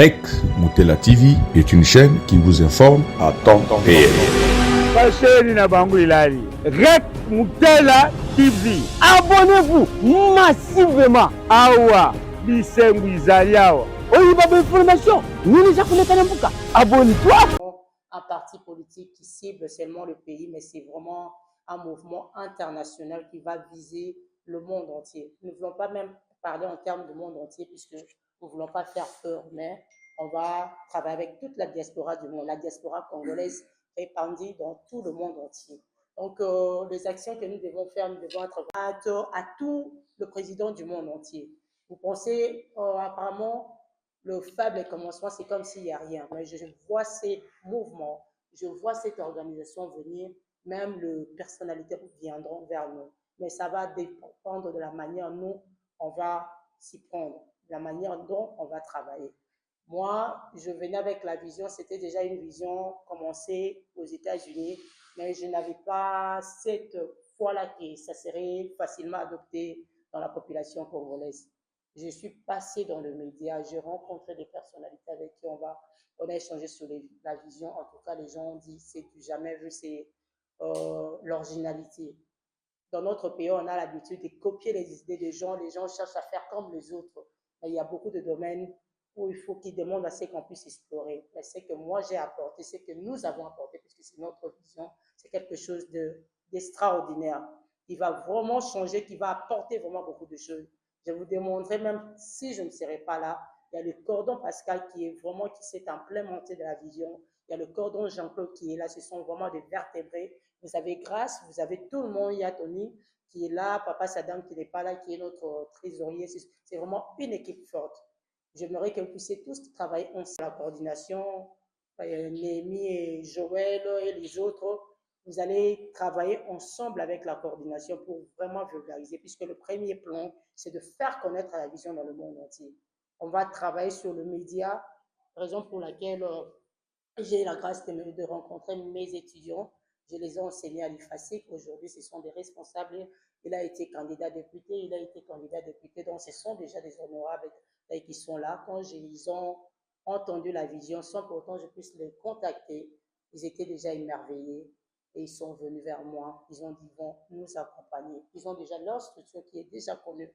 REC Moutela TV est une chaîne qui vous informe à temps réel. REC Moutela TV. Abonnez-vous massivement. Awa, Bisengu Izaliawa. Oyiba information. Nous nous abonne-toi. Un parti politique qui cible seulement le pays, mais c'est vraiment un mouvement international qui va viser le monde entier. Nous ne voulons pas même parler en termes de monde entier, puisque nous ne voulons pas faire peur, mais on va travailler avec toute la diaspora du monde, la diaspora congolaise répandue dans tout le monde entier. Donc, les actions que nous devons faire, nous devons être à tout le président du monde entier. Vous pensez, apparemment, le faible commencement, c'est comme s'il n'y a rien. Mais je vois ces mouvements, je vois cette organisation venir, même les personnalités viendront vers nous. Mais ça va dépendre de la manière dont on va s'y prendre, de la manière dont on va travailler. Moi, je venais avec la vision, c'était déjà une vision commencée aux États-Unis, mais je n'avais pas cette foi-là que ça serait facilement adopté dans la population congolaise. Je suis passé dans le média, j'ai rencontré des personnalités avec qui on a échangé sur la vision. En tout cas, les gens ont dit, c'est du jamais vu, c'est l'originalité. Dans notre pays, on a l'habitude de copier les idées des gens. Les gens cherchent à faire comme les autres. Mais il y a beaucoup de domaines où il faut qu'ils demandent à ce qu'on puisse explorer. Mais ce que moi j'ai apporté, ce que nous avons apporté, puisque c'est notre vision, c'est quelque chose d'extraordinaire, qui va vraiment changer, qui va apporter vraiment beaucoup de choses. Je vous démontrerai, même si je ne serai pas là, il y a le cordon Pascal qui s'est implémenté de la vision. Il y a le cordon Jean-Claude qui est là. Ce sont vraiment des vertébrés. Vous avez Grâce, vous avez tout le monde. Il y a Tony qui est là, Papa Saddam qui n'est pas là, qui est notre trésorier. C'est vraiment une équipe forte. J'aimerais que vous puissiez tous travailler ensemble. La coordination, Némi et Joël et les autres, vous allez travailler ensemble avec la coordination pour vraiment vulgariser, puisque le premier plan, c'est de faire connaître la vision dans le monde entier. On va travailler sur le média, raison pour laquelle j'ai la grâce de rencontrer mes étudiants. Je les ai enseignés à l'IFASIC. Aujourd'hui, ce sont des responsables. Il a été candidat député, donc ce sont déjà des honorables qui sont là. Quand ils ont entendu la vision, sans pour autant je puisse les contacter, ils étaient déjà émerveillés. Et ils sont venus vers moi, ils ont dit, vont nous accompagner. Ils ont déjà leur structure qui est déjà connue.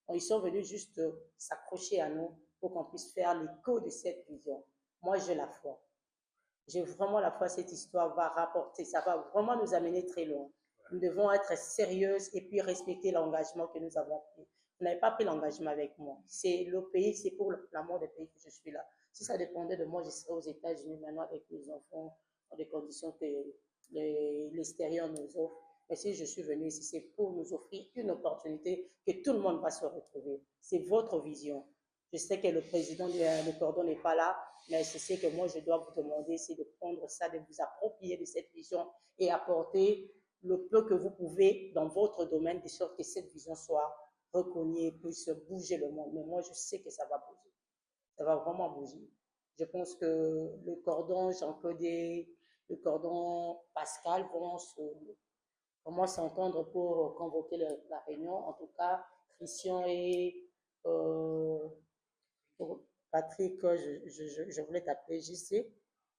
Donc, ils sont venus juste s'accrocher à nous pour qu'on puisse faire l'écho de cette vision. Moi, j'ai la foi. J'ai vraiment la foi, cette histoire va rapporter, ça va vraiment nous amener très loin. Nous devons être sérieuses et puis respecter l'engagement que nous avons pris. Vous n'avez pas pris l'engagement avec moi. C'est le pays, c'est pour l'amour des pays que je suis là. Si ça dépendait de moi, je serais aux États-Unis maintenant avec mes enfants, dans des conditions que l'extérieur nous offre. Mais si je suis venue ici, c'est pour nous offrir une opportunité que tout le monde va se retrouver. C'est votre vision. Je sais que le président de cordon n'est pas là, mais c'est ce que moi je dois vous demander, c'est de prendre ça, de vous approprier de cette vision et apporter le peu que vous pouvez dans votre domaine, de sorte que cette vision soit reconnue et puisse bouger le monde. Mais moi, je sais que ça va bouger. Ça va vraiment bouger. Je pense que le cordon Jean-Claude et le cordon Pascal vont s'entendre pour convoquer la réunion. En tout cas, Christian et Patrick, je voulais t'appeler JC.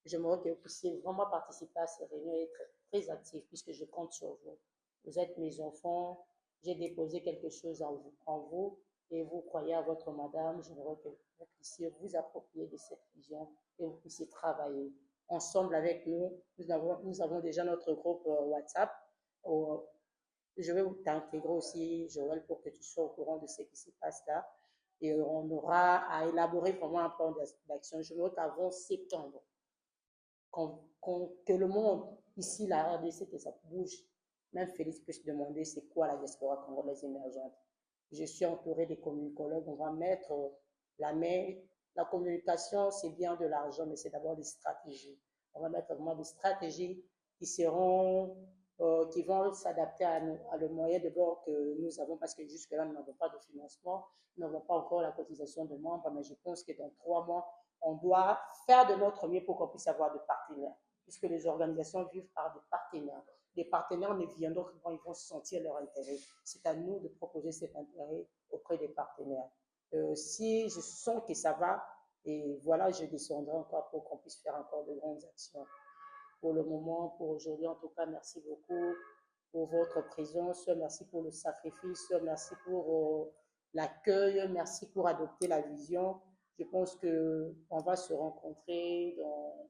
J'aimerais que vous puissiez vraiment participer à ces réunions et être très actifs puisque je compte sur vous. Vous êtes mes enfants, j'ai déposé quelque chose en vous et vous croyez à votre madame. J'aimerais que vous puissiez vous approprier de cette vision et vous puissiez travailler ensemble avec nous. Nous avons déjà notre groupe WhatsApp. Je vais t'intégrer aussi, Joël, pour que tu sois au courant de ce qui se passe là. Et on aura à élaborer vraiment un plan d'action. Je veux qu'avant septembre, que le monde, ici, la RDC, que ça bouge. Même Félix peut se demander c'est quoi la diaspora congolaise émergente. Je suis entouré des communicologues. On va mettre la main. La communication, c'est bien de l'argent, mais c'est d'abord des stratégies. On va mettre vraiment des stratégies qui vont s'adapter à le moyen de bord que nous avons, parce que jusque-là, nous n'avons pas de financement, nous n'avons pas encore la cotisation de membres, mais je pense que dans 3 mois, on doit faire de notre mieux pour qu'on puisse avoir des partenaires, puisque les organisations vivent par des partenaires. Les partenaires ne viendront que quand ils vont sentir leur intérêt. C'est à nous de proposer cet intérêt auprès des partenaires. Si je sens que ça va, Et voilà, je descendrai encore pour qu'on puisse faire encore de grandes actions. Pour le moment, pour aujourd'hui, en tout cas, merci beaucoup pour votre présence, merci pour le sacrifice, merci pour l'accueil, merci pour adopter la vision. Je pense qu'on va se rencontrer dans,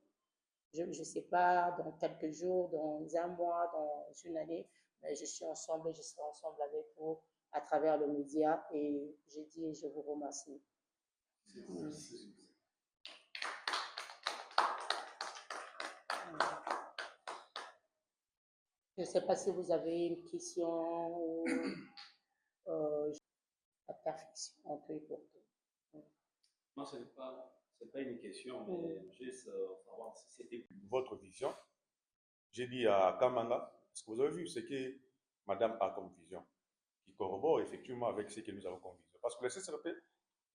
je ne sais pas, dans quelques jours, dans un mois, dans une année, mais je suis ensemble et je serai ensemble avec vous à travers le média et je dis et je vous remercie. Je ne sais pas si vous avez une question ou la perfection en tout et pour tout. Moi, ce n'est pas une question, mais juste savoir si c'était Votre vision. J'ai dit à Kamanga, parce que vous avez vu ce que Madame a comme vision, qui corrobore effectivement avec ce que nous avons comme vision. Parce que le CCRP,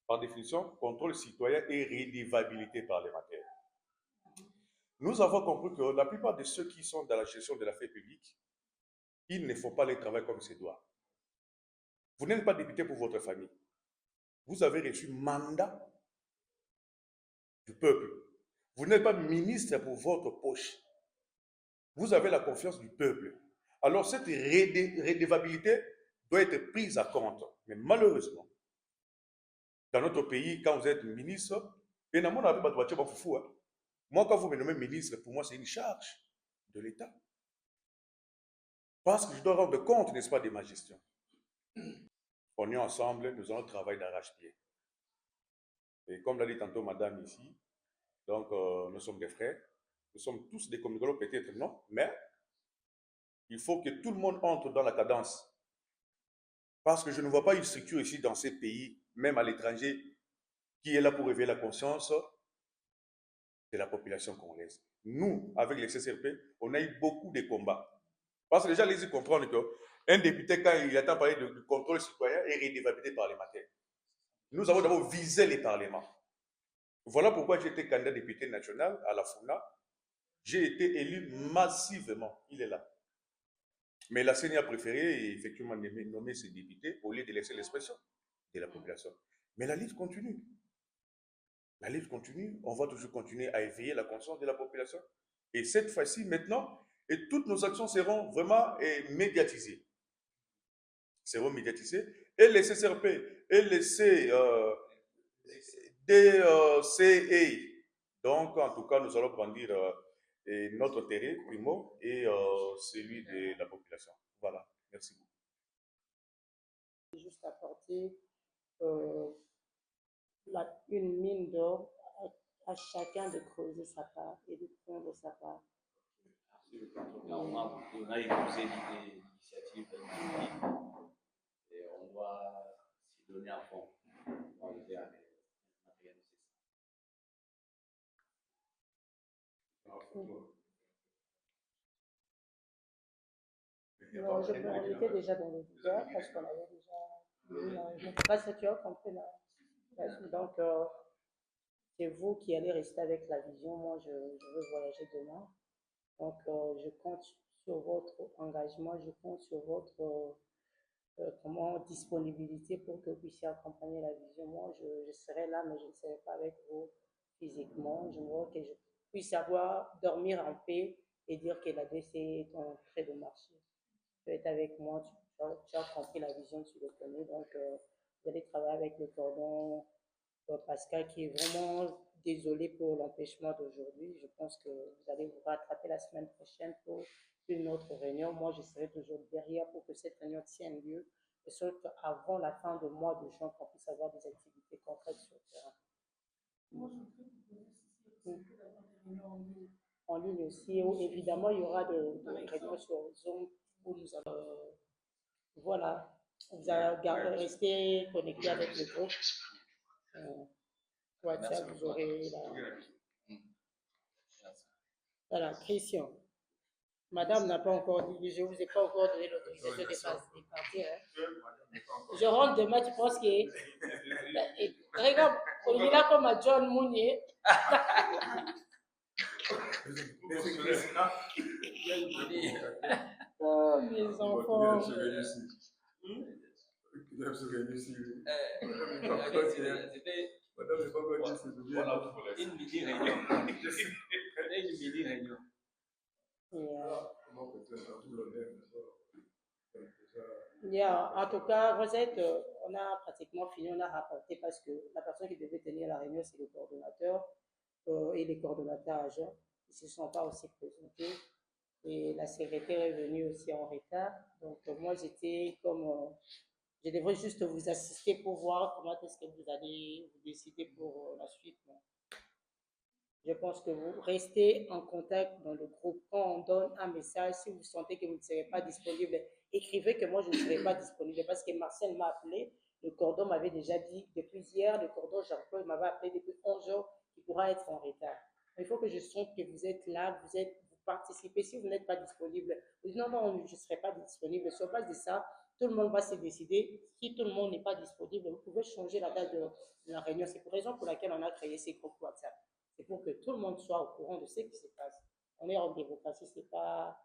par définition, contrôle citoyen et rédévabilité parlementaire. Nous avons compris que la plupart de ceux qui sont dans la gestion de l'affaire publique, ils ne font pas le travail comme se doit. Vous n'êtes pas député pour votre famille. Vous avez reçu mandat du peuple. Vous n'êtes pas ministre pour votre poche. Vous avez la confiance du peuple. Alors cette rédévabilité doit être prise à compte. Mais malheureusement, dans notre pays, quand vous êtes ministre, moi, quand vous me nommez ministre, pour moi, c'est une charge de l'État. Parce que je dois rendre compte, n'est-ce pas, de ma gestion. On est ensemble, nous allons travailler d'arrache-pied. Et comme l'a dit tantôt madame ici, donc nous sommes des frères, nous sommes tous des communicants, peut-être non, mais il faut que tout le monde entre dans la cadence. Parce que je ne vois pas une structure ici dans ces pays, même à l'étranger, qui est là pour réveiller la conscience de la population congolaise. Nous, avec les CCRP, on a eu beaucoup de combats. Parce que déjà, les gens comprennent qu'un député, quand il attend parler de contrôle citoyen et rédévabilité parlementaire, nous avons d'abord visé les parlements. Voilà pourquoi j'ai été candidat député national à la FUNA. J'ai été élu massivement. Il est là. Mais la CENI a préféré effectivement nommer ses députés au lieu de laisser l'expression de la population. Mais la lutte continue. La lutte continue. On va toujours continuer à éveiller la conscience de la population. Et cette fois-ci, maintenant, et toutes nos actions seront vraiment médiatisées. Seront médiatisées. Et les CCRP et les DCE. Donc, en tout cas, nous allons grandir notre intérêt, primo, et celui de la population. Voilà. Merci beaucoup. Juste apporter une mine d'or à chacun de creuser sa part et de prendre sa part. On a épousé l'initiative et on doit s'y donner à fond pour arriver à matérialiser ça. Non, on était déjà dans le débat parce qu'on avait déjà mis, je ne sais pas si tu as compris. Donc, c'est vous qui allez rester avec la vision. Moi, je veux voyager demain. Donc, je compte sur votre engagement, je compte sur votre disponibilité pour que vous puissiez accompagner la vision. Moi, je serai là, mais je ne serai pas avec vous physiquement. Je veux que je puisse dormir en paix et dire que la DC est en train de marcher. Tu es avec moi, tu as compris la vision, tu le connais. Donc, vous allez travailler avec le cordon Pascal qui est vraiment désolé pour l'empêchement d'aujourd'hui. Je pense que vous allez vous rattraper la semaine prochaine pour une autre réunion. Moi, je serai toujours derrière pour que cette réunion tienne lieu, et surtout avant la fin du mois de juin, qu'on puisse avoir des activités concrètes sur le terrain. En ligne aussi, où évidemment, il y aura des réunions sur Zoom où nous allons. Voilà, vous allez rester connecté avec le groupe. WhatsApp, vous aurez la. Voilà, Christian. Madame n'a pas encore dit, je ne vous ai pas encore donné l'autorisation de partir. Hein. Je rentre demain, tu penses que. Regarde, on est là comme à John Mounier. Oh, mes enfants. Madame, je ne sais pas quoi dire, c'est de bien. Voilà, une mini-réunion. Une mini-réunion. Comment peut-être à tout l'honneur, En tout cas, Rosette, on a pratiquement fini, on a rapporté parce que la personne qui devait tenir la réunion, c'est le coordonnateur et les coordonnateurs agents. Ils ne se sont pas aussi présentés. Et la secrétaire est venue aussi en retard. Donc, moi, j'étais comme... je devrais juste vous assister pour voir comment est-ce que vous allez vous décider pour la suite. Je pense que vous restez en contact dans le groupe. Quand on donne un message, si vous sentez que vous ne serez pas disponible, écrivez que moi, je ne serai pas disponible parce que Marcel m'a appelé. Le cordon m'avait déjà dit depuis hier, le cordon Jean-Claude m'avait appelé depuis 11 jours qu'il pourra être en retard. Il faut que je sente que vous êtes là, vous participez. Si vous n'êtes pas disponible, vous dites non, je ne serai pas disponible. Sur base de ça, tout le monde va se décider. Si tout le monde n'est pas disponible, vous pouvez changer la date de la réunion. C'est pour raison pour laquelle on a créé ces groupes WhatsApp. C'est pour que tout le monde soit au courant de ce qui se passe. On est en démocratie, c'est pas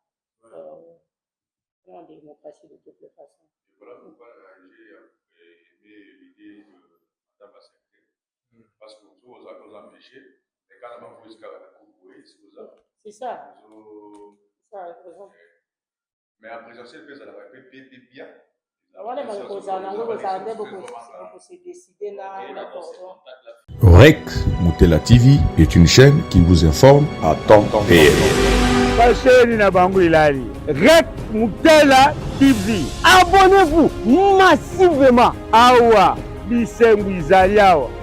en démocratie de toutes les façons. Et voilà pourquoi j'ai aimé l'idée de Madame la secrétaire. Parce que vous avez empêché, mais quand on va vous jusqu'à la cour, c'est ça. C'est ça, mais en présentiel, ça va être bien. REC Mutela TV est une chaîne qui vous informe à temps réel. Basheni na bangu ilali. REC Mutela TV. Abonnez-vous massivement. Awa, bisengu izali awa.